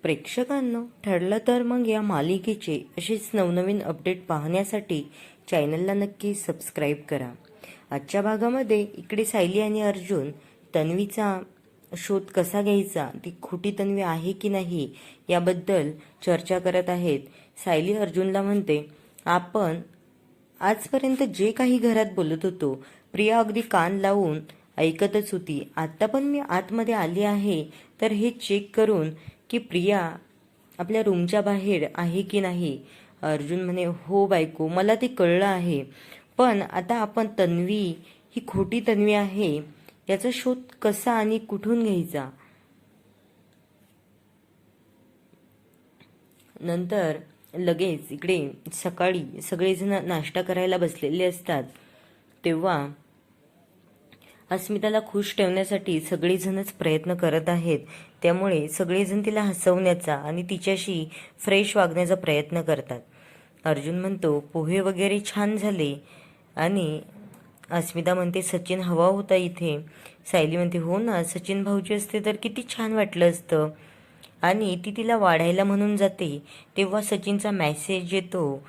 प्रेक्षकांनो, ठरलं तर मग या मालिकेचे असेच नवनवीन अपडेट पाहण्यासाठी चॅनलला नक्की सबस्क्राईब करा. आजच्या भागामध्ये इकडे सायली आणि अर्जुन तन्वीचा शोध कसा घ्यायचा, ती खोटी तन्वी आहे की नाही याबद्दल चर्चा करत आहेत. सायली अर्जुनला म्हणते, आपण आजपर्यंत जे काही घरात बोलत होतो प्रिया अगदी कान लावून ऐकतच होती. आता पण मी आतमध्ये आली आहे तर हे चेक करून की प्रिया आपल्या रूमच्या बाहेर आहे की नाही. अर्जुन म्हणे, हो बायको, मला ते कळलं आहे, पण आता आपण तन्वी ही खोटी तन्वी आहे याचा शोध कसा आणि कुठून घ्यायचा. नंतर लगेच इकडे सकाळी सगळेजण नाश्ता करायला बसलेले असतात. तेव्हा अस्मिताला खुश ठेवण्यासाठी सगळेजणच प्रयत्न करत आहेत. त्यामुळे सगळेजण तिला हसवण्याचा आणि तिच्याशी फ्रेश वागण्याचा प्रयत्न करतात. अर्जुन म्हणतो, पोहे वगैरे छान झाले. आणि अस्मिता म्हणते, सचिन हवा होता इथे. सायली म्हणते, हो ना, सचिन भाऊजी असते तर किती छान वाटलं असतं. आणि ती तिला वाढायला म्हणून जाते तेव्हा सचिनचा मेसेज येतो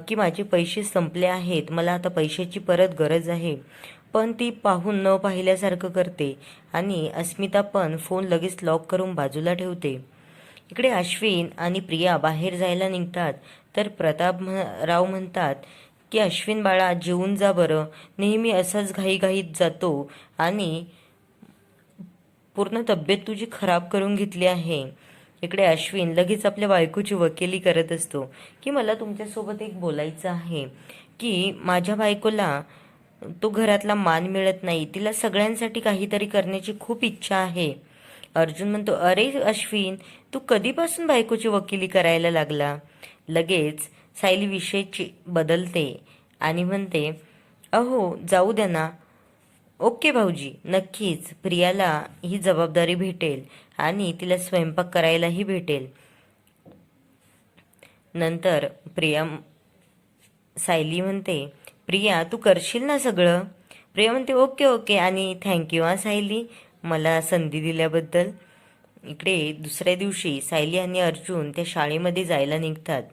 की माझे पैसे संपले आहेत, मला आता पैशाची परत गरज आहे. पण ती पाहून न पाहिल्यासारखं करते आणि अस्मिता पण फोन लगेच लॉक करून बाजूला ठेवते. इकडे अश्विन आणि प्रिया बाहेर जायला निघतात तर प्रतापराव म्हणतात की अश्विन बाळा, जेवून जा बरं, नेहमी असाच घाईघाईत जातो आणि पूर्ण तब्येत तुझी खराब करून घेतली आहे. इकडे अश्विन लगेच आपल्या बायकोची वकिली करत असतो की मला तुमच्यासोबत एक बोलायचं आहे की माझ्या बायकोला तो घरातला मान मिळत नाही, तिला सगळ्यांसाठी काहीतरी करण्याची खूप इच्छा आहे. अर्जुन म्हणतो, अरे अश्विन, तू कधीपासून बायकोची वकिली करायला लागला. लगेच सायली विषय बदलते आणि म्हणते, अहो जाऊ द्या ना. ओके भाऊजी, नक्कीच प्रियाला ही जबाबदारी भेटेल आणि तिला स्वयंपाक करायलाही भेटेल. नंतर सायली म्हणते, प्रिया तू करशील ना सगळं. प्रिया म्हणते, ओके ओके आणि थँक्यू हा सायली, मला संधी दिल्याबद्दल. इकडे दुसऱ्या दिवशी सायली आणि अर्जुन त्या शाळेमध्ये जायला निघतात.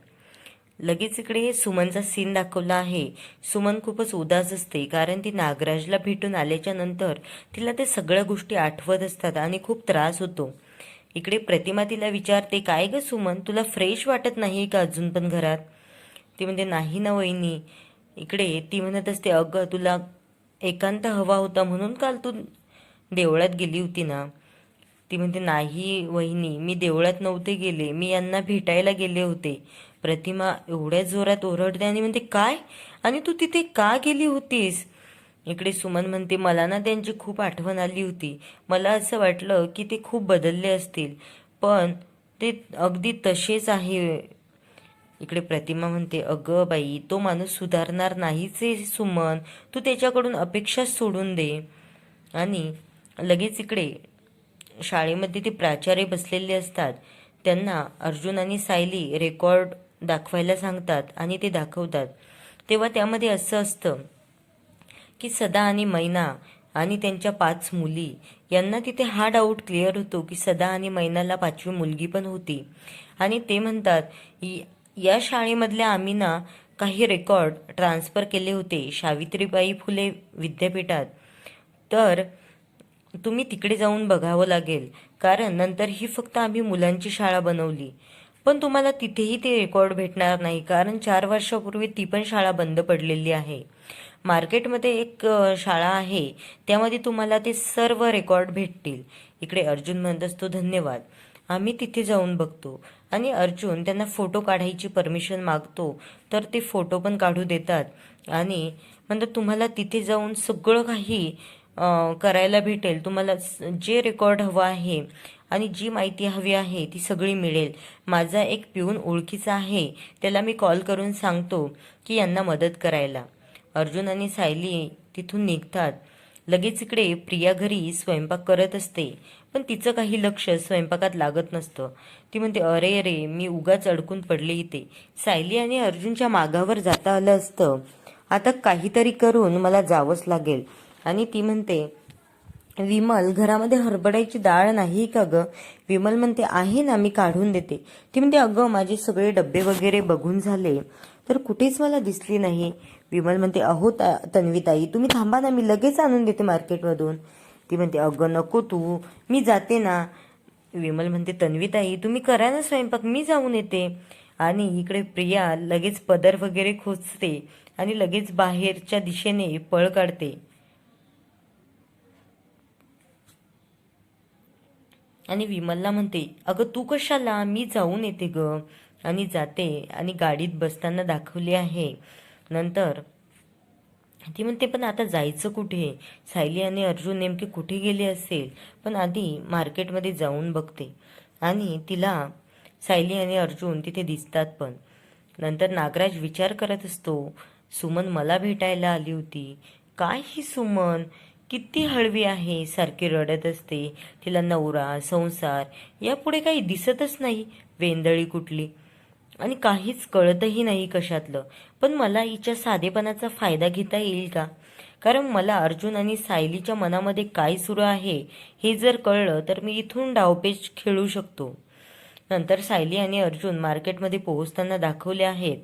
लगेच इकडे सुमनचा सीन दाखवला आहे. सुमन खूपच उदास असते कारण ती नागराजला भेटून आल्याच्या नंतर तिला ते सगळ्या गोष्टी आठवत असतात आणि खूप त्रास होतो. इकडे प्रतिमा तिला विचारते, काय ग सुमन, तुला फ्रेश वाटत नाही का अजून पण घरात. ती म्हणते, नाही ना वहिनी. इकडे ती म्हणत असते, अगं तुला एकांत हवा होता म्हणून काल तू देवळात गेली होती ना. ती म्हणते, नाही वहिनी, मी देवळात नव्हते गेले, मी यांना भेटायला गेले होते. प्रतिमा एवढ्या जोरात ओरडते आणि म्हणते, काय, आणि तू तिथे का गेली होतीस. इकडे सुमन म्हणते, मला ना त्यांची खूप आठवण आली होती. मला असं वाटलं की ते खूप बदलले असतील, पण ते अगदी तसेच आहे. इकडे प्रतिमा म्हणते, अगं बाई, तो माणूस सुधारणार नाहीच आहे सुमन, तू त्याच्याकडून अपेक्षा सोडून दे. आणि लगेच इकडे शाळेमध्ये ते प्राचार्य बसलेले असतात. त्यांना अर्जुन आणि सायली रेकॉर्ड दाखवायला सांगतात आणि ते दाखवतात. तेव्हा त्यामध्ये असं असतं की सदा आणि मैना आणि त्यांच्या 5 मुली यांना तिथे हा डाऊट क्लिअर होतो की सदा आणि मैनाला 5वी मुलगी पण होती. आणि ते म्हणतात, या शाळेमधल्या आम्ही ना काही रेकॉर्ड ट्रान्सफर केले होते सावित्रीबाई फुले विद्यापीठात, तर तुम्ही तिकडे जाऊन बघावं लागेल, कारण नंतर ही फक्त आम्ही मुलांची शाळा बनवली. पण तुम्हाला तिथेही ते रेकॉर्ड भेटणार नाही कारण 4 वर्षापूर्वी ती पण शाळा बंद पडलेली आहे. मार्केटमध्ये एक शाळा आहे, त्यामध्ये तुम्हाला ते सर्व रेकॉर्ड भेटतील. इकडे अर्जुन म्हणत असतो, धन्यवाद, आम्ही तिथे जाऊन बघतो. आणि अर्जुन त्यांना फोटो काढायची परमिशन मागतो तर ते फोटो पण काढू देतात आणि म्हणतात, तुम्हाला तिथे जाऊन सगळं काही करायला भेटेल, तुम्हाला जे रेकॉर्ड हवं आहे आणि जी माहिती हवी आहे ती सगळी मिळेल. माझा एक पिऊन ओळखीचा आहे, त्याला मी कॉल करून सांगतो की यांना मदत करायला. अर्जुन आणि सायली तिथून निघतात. लगेच इकडे प्रिया घरी स्वयंपाक करत असते, पण तिचं काही लक्ष स्वयंपाकात लागत नसतं. ती म्हणते, अरे अरे, मी उगाच अडकून पडले इथे. सायली आणि अर्जुनच्या मागावर जाता आलं असतं, आता काहीतरी करून मला जावंच लागेल. आणि ती म्हणते, विमल, घरामध्ये हरभऱ्याची डाळ नाही का ग? विमल म्हणते, आहे ना, मी काढून देते. ती म्हणते, अगं माझे सगळे डब्बे वगैरे बघून झाले तर कुठेच मला दिसली नाही. विमल म्हणते, अहो तन्वीताई, तुम्ही थांबा ना, मी लगेच आणून देते मार्केटमधून. ती म्हणते, अगं नको तू, मी जाते ना. विमल म्हणते, तन्वीताई तुम्ही करा ना स्वयंपाक, मी जाऊन येते. आणि इकडे प्रिया लगेच पदर वगैरे खोचते आणि लगेच बाहेरच्या दिशेने पळ काढते. आणि विमलला म्हणते, अगं तू कशाला, मी जाऊन येते ग. आणि जाते आणि गाडीत बसताना दाखवले आहे. नंतर ती म्हणते, पण आता जायचं कुठे? सायली आणि अर्जुन नेमके कुठे गेले असेल? पण आधी मार्केटमध्ये जाऊन बघते. आणि तिला सायली आणि अर्जुन तिथे दिसतात पण. नंतर नागराज विचार करत असतो, सुमन मला भेटायला आली होती. काय ही सुमन किती हळवी आहे, सारखी रडत असते. तिला नवरा, संसार यापुढे काही दिसतच नाही, वेंदळी कुठली. आणि काहीच कळतही नाही कशातलं. पण मला हिच्या साधेपणाचा फायदा घेता येईल का? कारण मला अर्जुन आणि सायलीच्या मनामध्ये काय सुरू आहे हे जर कळलं तर मी इथून डावपेच खेळू शकतो. नंतर सायली आणि अर्जुन मार्केटमध्ये पोहोचताना दाखवले आहेत.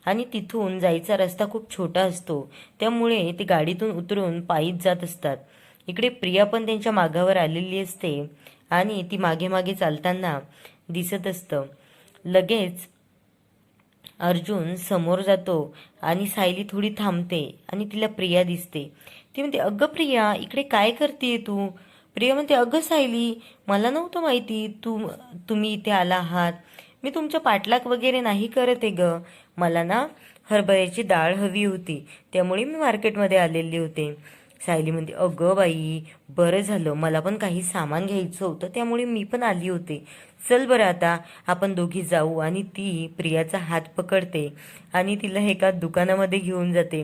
आणि तिथून जायचा रस्ता खूप छोटा असतो, त्यामुळे ते गाडीतून उतरून पायीच जात असतात. इकडे प्रिया पण त्यांच्या मागावर आलेली असते आणि ती मागे मागे चालताना दिसत असतं. लगेच अर्जुन समोर जातो आणि सायली थोडी थांबते आणि तिला प्रिया दिसते. ती म्हणते, अगं प्रिया, इकडे काय करते तू? प्रिया म्हणते, अगं सायली, मला नव्हतं माहिती तुम्ही इथे आला आहात. मी तुमच्या पाठलाग वगैरे नाही करत आहे ग. मला ना हरभऱ्याची डाळ हवी होती, त्यामुळे मी मार्केटमध्ये आलेली होते. सायली म्हणते, अगं बाई, बरं झालं, मला पण काही सामान घ्यायचं होतं, त्यामुळे मी पण आली होते. चल बरं, आता आपण दोघी जाऊ. आणि ती प्रियाचा हात पकडते आणि तिला एका दुकानामध्ये घेऊन जाते.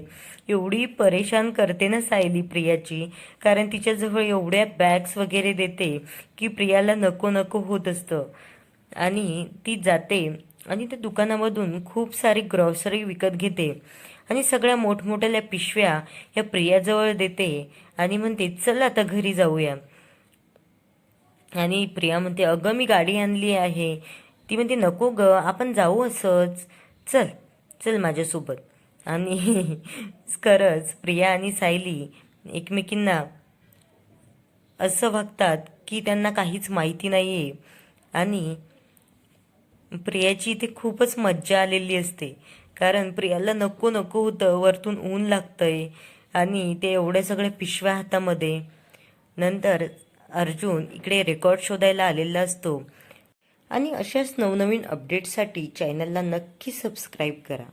एवढी परेशान करते ना सायली प्रियाची, कारण तिच्याजवळ एवढ्या बॅग्स वगैरे देते की प्रियाला नको नको होत असतं. आणि ती जाते आणि त्या दुकानामधून खूप सारी ग्रॉसरी विकत घेते आणि सगळ्या मोठमोठ्या पिशव्या या प्रियाजवळ देते आणि म्हणते, चल आता घरी जाऊया. आणि प्रिया म्हणते, अगं मी गाडी आणली आहे. ती म्हणते, नको ग, आपण जाऊ असंच, चल चल माझ्यासोबत. आणि खरंच प्रिया आणि सायली एकमेकींना असं वागतात की त्यांना काहीच माहिती नाही आहे. आणि प्रियाची इथे खूपच मज्जा आलेली असते, कारण प्रियाला नको नको होतं, वरतून ऊन लागतंय आणि ते एवढ्या सगळ्या पिशव्या हातामध्ये. नंतर अर्जुन इकडे रेकॉर्ड शोधायला आलेला असतो. आणि अशाच नवनवीन अपडेट्ससाठी चॅनलला नक्की सबस्क्राईब करा.